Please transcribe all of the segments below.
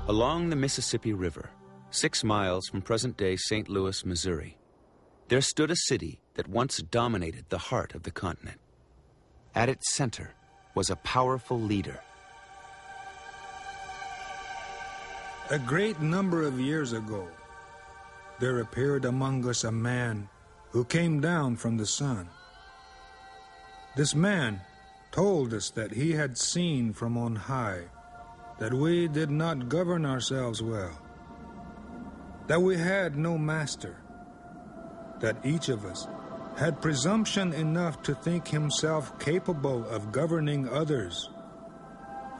Along the Mississippi River, 6 miles from present-day St. Louis, Missouri, there stood a city that once dominated the heart of the continent. At its center was a powerful leader. A great number of years ago, there appeared among us a man who came down from the sun. This man told us that he had seen from on high that we did not govern ourselves well, that we had no master, that each of us had presumption enough to think himself capable of governing others,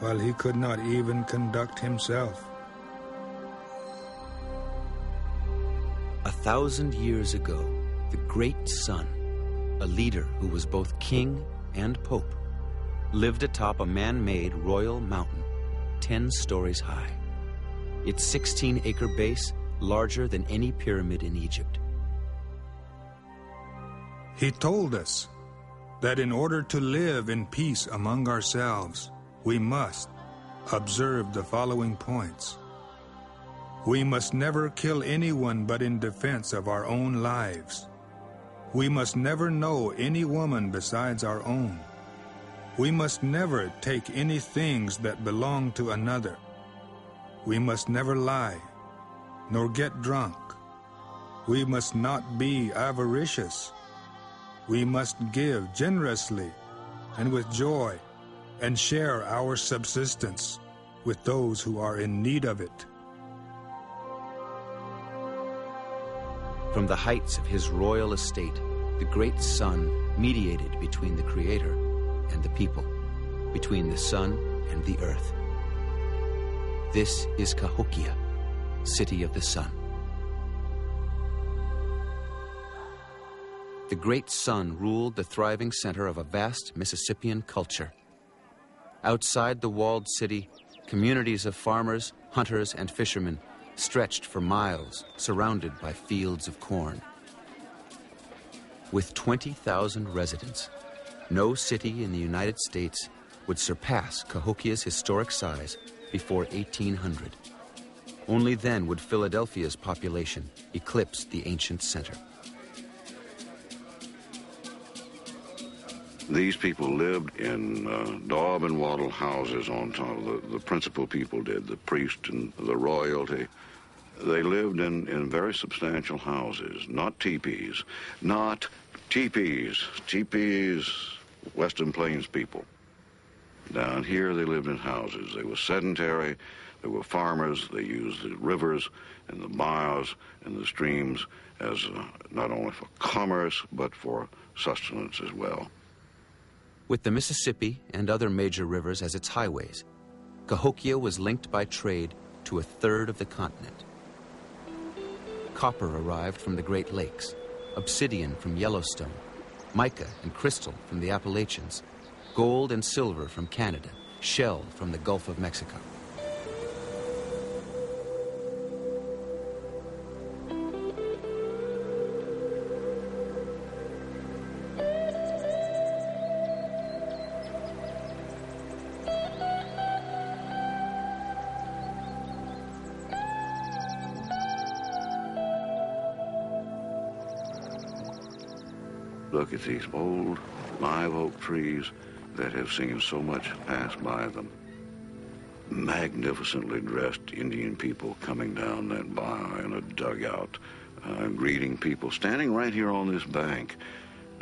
while he could not even conduct himself. 1,000 years ago, the great sun, a leader who was both king and pope, lived atop a man-made royal mountain 10 stories high. Its 16-acre base larger than any pyramid in Egypt. He told us that in order to live in peace among ourselves, we must observe the following points. We must never kill anyone but in defense of our own lives. We must never know any woman besides our own. We must never take any things that belong to another. We must never lie, nor get drunk. We must not be avaricious. We must give generously and with joy, and share our subsistence with those who are in need of it. From the heights of his royal estate, the great sun mediated between the Creator and the people, between the sun and the earth. This is Cahokia, city of the sun. The great sun ruled the thriving center of a vast Mississippian culture. Outside the walled city, communities of farmers, hunters, and fishermen stretched for miles, surrounded by fields of corn. With 20,000 residents, no city in the United States would surpass Cahokia's historic size before 1800. Only then would Philadelphia's population eclipse the ancient center. These people lived in daub and wattle houses on top of the principal people did, the priest and the royalty. They lived in very substantial houses, not teepees. Not teepees. Teepees, Western Plains people. Down here they lived in houses. They were sedentary, they were farmers, they used the rivers and the bayous and the streams as not only for commerce, but for sustenance as well. With the Mississippi and other major rivers as its highways, Cahokia was linked by trade to a third of the continent. Copper arrived from the Great Lakes, obsidian from Yellowstone, mica and crystal from the Appalachians, gold and silver from Canada, shell from the Gulf of Mexico. Look at these old live oak trees that have seen so much pass by them. Magnificently dressed Indian people coming down that bayou in a dugout, greeting people, standing right here on this bank,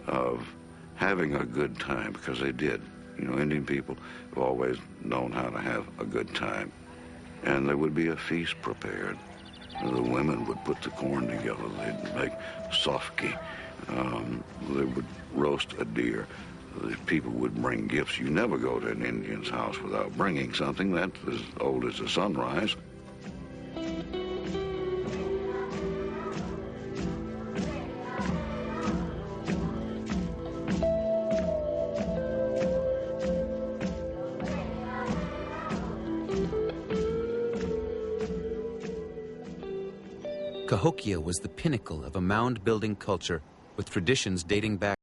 of having a good time, because they did. You know, Indian people have always known how to have a good time. And there would be a feast prepared. The women would put the corn together. They'd make sofki. They would roast a deer. The people would bring gifts. You never go to an Indian's house without bringing something. That's as old as the sunrise. Cahokia was the pinnacle of a mound-building culture with traditions dating back